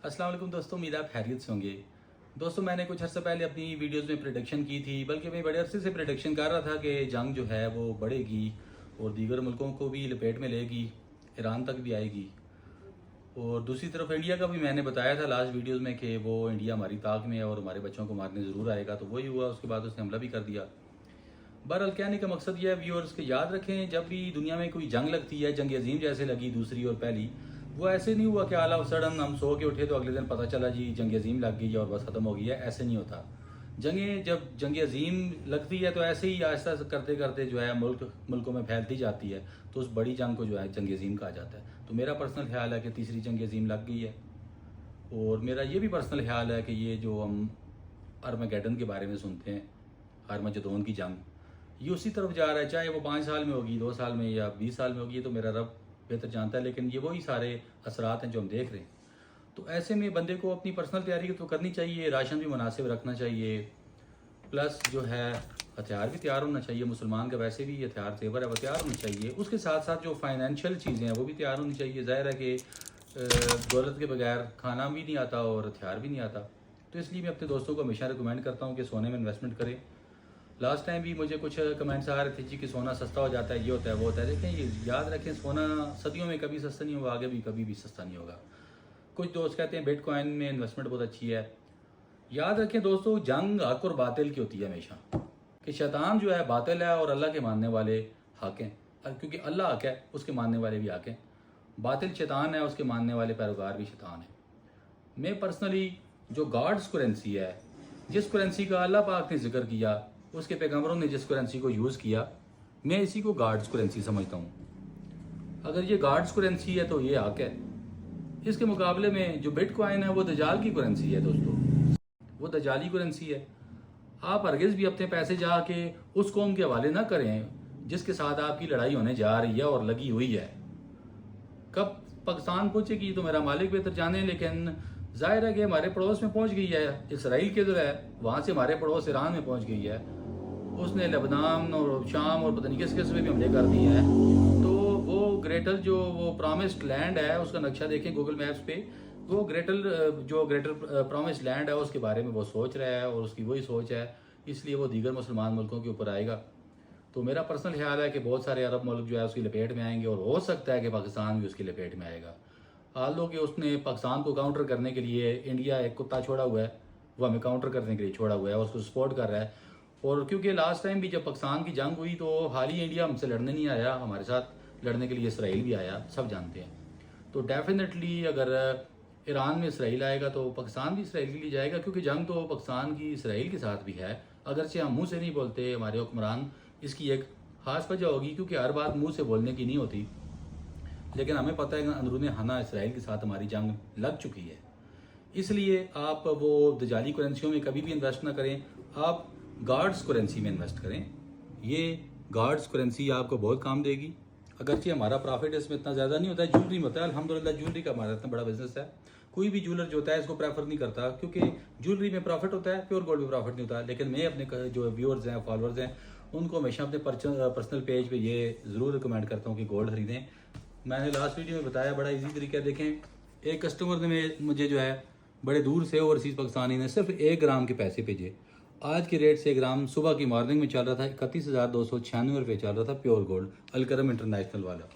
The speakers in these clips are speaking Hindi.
अस्सलाम वालेकुम दोस्तों, उम्मीद आप खैरियत से होंगे। दोस्तों, मैंने कुछ अर्से पहले अपनी वीडियोस में प्रेडिक्शन की थी, बल्कि मैं बड़े अरसे से प्रेडिक्शन कर रहा था कि जंग जो है वो बढ़ेगी और दीगर मुल्कों को भी लपेट में लेगी, ईरान तक भी आएगी। और दूसरी तरफ इंडिया का भी मैंने बताया था लास्ट वीडियोस में कि वो इंडिया हमारी ताक में है और हमारे बच्चों को मारने ज़रूर आएगा, तो वही हुआ। उसके बाद उसने हमला भी कर दिया। बहरहाल कहने का मकसद यह है व्यूअर्स के याद रखें, जब भी दुनिया में कोई जंग लगती है, जंग अजीम जैसे लगी दूसरी और पहली, वो ऐसे नहीं हुआ कि आला सडन हम सो के उठे तो अगले दिन पता चला जी जंग अजीम लग गई और बस ख़त्म हो गई है। ऐसे नहीं होता। जंगें जब जंग अजीम लगती है तो ऐसे ही आहिस्ता करते करते जो है मुल्कों में फैलती जाती है, तो उस बड़ी जंग को जो है जंग अजीम कहा जाता है। तो मेरा पर्सनल ख्याल है कि तीसरी जंग अजीम लग गई है। और मेरा ये भी पर्सनल ख्याल है कि ये जो हम आर्मागेडन के बारे में सुनते हैं, आर्मागेदोन की जंग, ये उसी तरफ जा रहा है। चाहे वो 5 साल में होगी, 2 साल में या 20 साल में होगी, ये तो मेरा रब बेहतर जानता है, लेकिन ये वही सारे असरात हैं जो हम देख रहे हैं। तो ऐसे में बंदे को अपनी पर्सनल तैयारी तो करनी चाहिए, राशन भी मुनासिब रखना चाहिए, प्लस जो है हथियार भी तैयार होना चाहिए। मुसलमान का वैसे भी हथियार तेवर है, वो तैयार होना चाहिए। उसके साथ साथ जो फाइनेंशियल चीज़ें हैं वो भी तैयार होनी चाहिए। ज़ाहिर है कि दौलत के बगैर खाना भी नहीं आता और हथियार भी नहीं आता। तो इसलिए मैं अपने दोस्तों को हमेशा रिकमेंड करता हूँ कि सोने में इन्वेस्टमेंट करें। लास्ट टाइम भी मुझे कुछ कमेंट्स आ रहे थे जी कि सोना सस्ता हो जाता है, ये होता है, वो होता है। देखें, ये याद रखें, सोना सदियों में कभी सस्ता नहीं हुआ, आगे भी कभी भी सस्ता नहीं होगा। कुछ दोस्त कहते हैं बिटकॉइन में इन्वेस्टमेंट बहुत अच्छी है। याद रखें दोस्तों, जंग हक और बातिल की होती है हमेशा, कि शैतान जो है बातिल है और अल्लाह के मानने वाले हक हैं। क्योंकि अल्लाह हक है, उसके मानने वाले भी हक हैं। बातिल शैतान है, उसके मानने वाले पैरोकार भी शैतान है। मैं पर्सनली जो गॉड्स करेंसी है, जिस करेंसी का अल्लाह पाक ने जिक्र किया, उसके पैगम्बरों ने जिस करेंसी को यूज़ किया, मैं इसी को गॉड्स करेंसी समझता हूँ। अगर ये गॉड्स करेंसी है तो ये हक है। इसके मुकाबले में जो बिटकॉइन है वो दजाल की करेंसी है दोस्तों, वो दजाली करेंसी है। आप हरगिज़ भी अपने पैसे जाके उस कौम के हवाले ना करें जिसके साथ आपकी लड़ाई होने जा रही है और लगी हुई है। कब पाकिस्तान पहुंचेगी तो मेरा मालिक बेहतर जाने, लेकिन जाहिर है कि हमारे पड़ोस में पहुंच गई है। इसराइल के जो है वहाँ से हमारे पड़ोस ईरान में पहुंच गई है। उसने लेबनान और शाम और पता नहीं किस किस में भी हमले कर दिए हैं। तो वो ग्रेटर जो वो प्रॉमिस्ड लैंड है, उसका नक्शा देखें गूगल मैप्स पे, वो ग्रेटर प्रॉमिस्ड लैंड है, उसके बारे में वो सोच रहा है और उसकी वही सोच है, इसलिए वो दीगर मुसलमान मुल्कों के ऊपर आएगा। तो मेरा पर्सनल ख्याल है कि बहुत सारे अरब मुल्क जो है उसकी लपेट में आएंगे और हो सकता है कि पाकिस्तान भी उसकी लपेट में आएगा। हाल कि उसने पाकिस्तान को काउंटर करने के लिए इंडिया एक कुत्ता छोड़ा हुआ है, वो हमें काउंटर करने के लिए छोड़ा हुआ है, उसको सपोर्ट कर रहा है। और क्योंकि लास्ट टाइम भी जब पाकिस्तान की जंग हुई तो हाल ही इंडिया हमसे लड़ने नहीं आया, हमारे साथ लड़ने के लिए इसराइल भी आया, सब जानते हैं। तो डेफिनेटली अगर ईरान में इसराइल आएगा तो पाकिस्तान भी इसराइल के लिए जाएगा, क्योंकि जंग तो पाकिस्तान की इसराइल के साथ भी है। अगरचे हम मुँह से नहीं बोलते, हमारे हुक्मरान, इसकी एक ख़ास वजह होगी, क्योंकि हर बात मुँह से बोलने की नहीं होती, लेकिन हमें पता है कि अंदरूनी खाना इसराइल के साथ हमारी जंग लग चुकी है। इसलिए आप वो दजाली करेंसियों में कभी भी इन्वेस्ट ना करें, आप गार्ड्स करेंसी में इन्वेस्ट करें। ये गार्ड्स करेंसी आपको बहुत काम देगी। अगरचे हमारा प्रॉफिट इसमें इतना ज़्यादा नहीं होता है, ज्वेलरी में होता है। अल्हम्दुलिल्लाह ज्वेलरी का हमारा इतना बड़ा बिजनेस है। कोई भी ज्वेलर जो होता है इसको प्रेफर नहीं करता, क्योंकि ज्वेलरी में प्रॉफिट होता है, प्योर गोल्ड में प्रॉफिट नहीं होता। लेकिन मैं अपने जो व्यूअर्स हैं, फॉलोअर्स हैं, उनको हमेशा अपने पर्सनल पेज पे ये ज़रूर रिकमेंड करता हूँ कि गोल्ड खरीदें। मैंने लास्ट वीडियो में बताया, बड़ा इजी तरीका है। देखें, एक कस्टमर ने मुझे जो है बड़े दूर से ओवरसीज़ पाकिस्तानी ने सिर्फ 1 ग्राम के पैसे भेजे। आज के रेट से 1 ग्राम सुबह की मॉर्निंग में चल रहा था 31,296 रुपये चल रहा था, प्योर गोल्ड, अलकरम इंटरनेशनल वाला।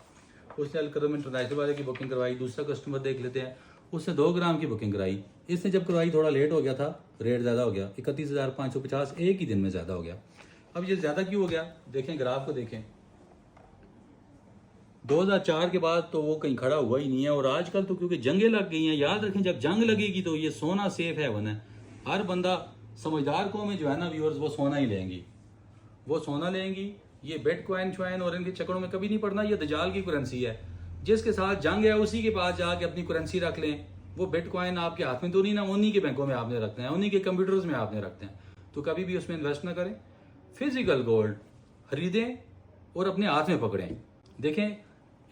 उसने अलकरम इंटरनेशनल वाले की बुकिंग करवाई। दूसरा कस्टमर देख लेते हैं, उसने 2 ग्राम की बुकिंग कराई। इसने जब करवाई थोड़ा लेट हो गया था, रेट ज़्यादा हो गया, 31,550 एक ही दिन में ज़्यादा हो गया। अब ये ज़्यादा क्यों हो गया? देखें ग्राफ को देखें, 2004 के बाद तो वो कहीं खड़ा हुआ ही नहीं है। और आजकल तो क्योंकि जंगें लग गई हैं, याद रखें जब जंग लगेगी तो ये सोना सेफ है वन है। हर बंदा समझदार को में जो है ना व्यूअर्स, वो सोना ही लेंगी, वो सोना लेंगी। ये बिटकॉइन श्वाइन और इनके चक्करों में कभी नहीं पड़ना। ये दजाल की करेंसी है, जिसके साथ जंग है उसी के पास जाके अपनी करेंसी रख लें। वो बिटकॉइन आपके हाथ में तो नहीं ना, उन्हीं के बैंकों में आपने रखते हैं, उन्हीं के कंप्यूटर्स में आपने रखते हैं। तो कभी भी उसमें इन्वेस्ट ना करें। फिजिकल गोल्ड खरीदें और अपने हाथ में पकड़ें। देखें,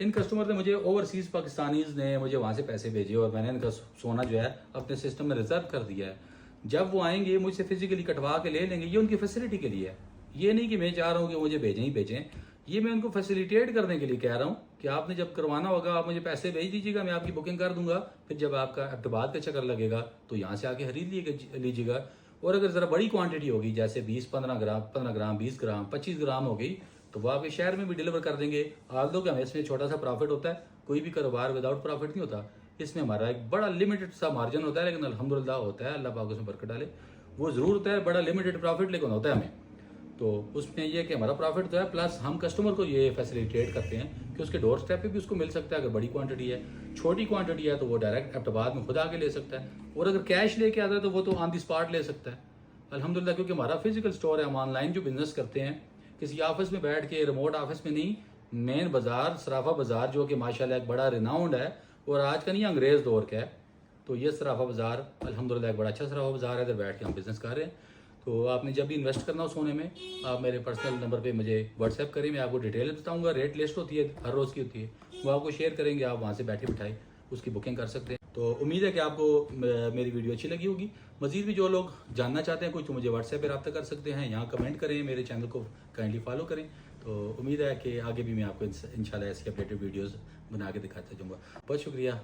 इन कस्टमर ने मुझे ओवरसीज़ पाकिस्तानीज़ ने मुझे वहाँ से पैसे भेजे और मैंने इनका सोना जो है अपने सिस्टम में रिजर्व कर दिया है। जब वो आएंगे मुझसे फिजिकली कटवा के ले लेंगे। ये उनकी फैसिलिटी के लिए है, ये नहीं कि मैं चाह रहा हूँ कि मुझे भेजें ही भेजें। ये मैं उनको फैसिलिटेट करने के लिए कह रहा हूँ कि आपने जब करवाना होगा आप मुझे पैसे भेज दीजिएगा, मैं आपकी बुकिंग कर दूंगा, फिर जब आपका अब्टबाद का चक्कर लगेगा तो यहाँ से आके खरीद लीजिएगा। और अगर ज़रा बड़ी क्वांटिटी होगी, जैसे 20-15 ग्राम, 15 ग्राम, 20 ग्राम, 25 ग्राम हो गई, तो वो आपके शहर में भी डिलीवर कर देंगे। आप लोग हमें इसमें छोटा सा प्रॉफिट होता है, कोई भी कारोबार विदाउट प्रॉफिट नहीं होता। इसमें हमारा एक बड़ा लिमिटेड सा मार्जिन होता है, लेकिन अल्हम्दुलिल्लाह होता है, अल्लाह पाक उसमें बरकत डाले। वो ज़रूर होता है बड़ा लिमिटेड प्रॉफिट, लेकिन होता है हमें। तो उसमें ये कि हमारा प्रॉफिट तो है, प्लस हम कस्टमर को ये फैसिलिटेट करते हैं कि उसके डोर स्टेप पे भी उसको मिल सकता है। अगर बड़ी क्वांटिटी है, छोटी क्वांटिटी है तो वो डायरेक्ट अब्टबाद में खुद आके ले सकता है, और अगर कैश लेके आता है तो वो तो ऑन दी स्पॉट ले सकता है अल्हम्दुलिल्लाह। क्योंकि हमारा फिजिकल स्टोर है, हम ऑनलाइन जो बिजनेस करते हैं, किसी ऑफिस में बैठ के, रिमोट ऑफिस में नहीं, मेन बाजार सराफा बाजार जो कि माशाल्लाह एक बड़ा रिनाउंड है, और आज का नहीं अंग्रेज़ दौर का है। तो ये सराफा बाजार अल्हम्दुलिल्लाह एक बड़ा अच्छा सराफा बाजार है, इधर बैठ के हम बिज़नेस कर रहे हैं। तो आपने जब भी इन्वेस्ट करना हो सोने में, आप मेरे पर्सनल नंबर पे मुझे व्हाट्सएप करें, मैं आपको डिटेल बताऊंगा। रेट लिस्ट होती है, हर रोज़ की होती है, वो आपको शेयर करेंगे, आप वहाँ से बैठे बिठाए उसकी बुकिंग कर सकते हैं। तो उम्मीद है कि आपको मेरी वीडियो अच्छी लगी होगी। मज़ीद भी जो लोग जानना चाहते हैं कुछ, तो मुझे व्हाट्सएप पर रब्ता कर सकते हैं, यहाँ कमेंट करें, मेरे चैनल को काइंडली फॉलो करें। तो उम्मीद है कि आगे भी मैं आपको इंशाल्लाह ऐसी अपडेटेड वीडियोज़ बना के दिखाता जाऊँगा। बहुत शुक्रिया।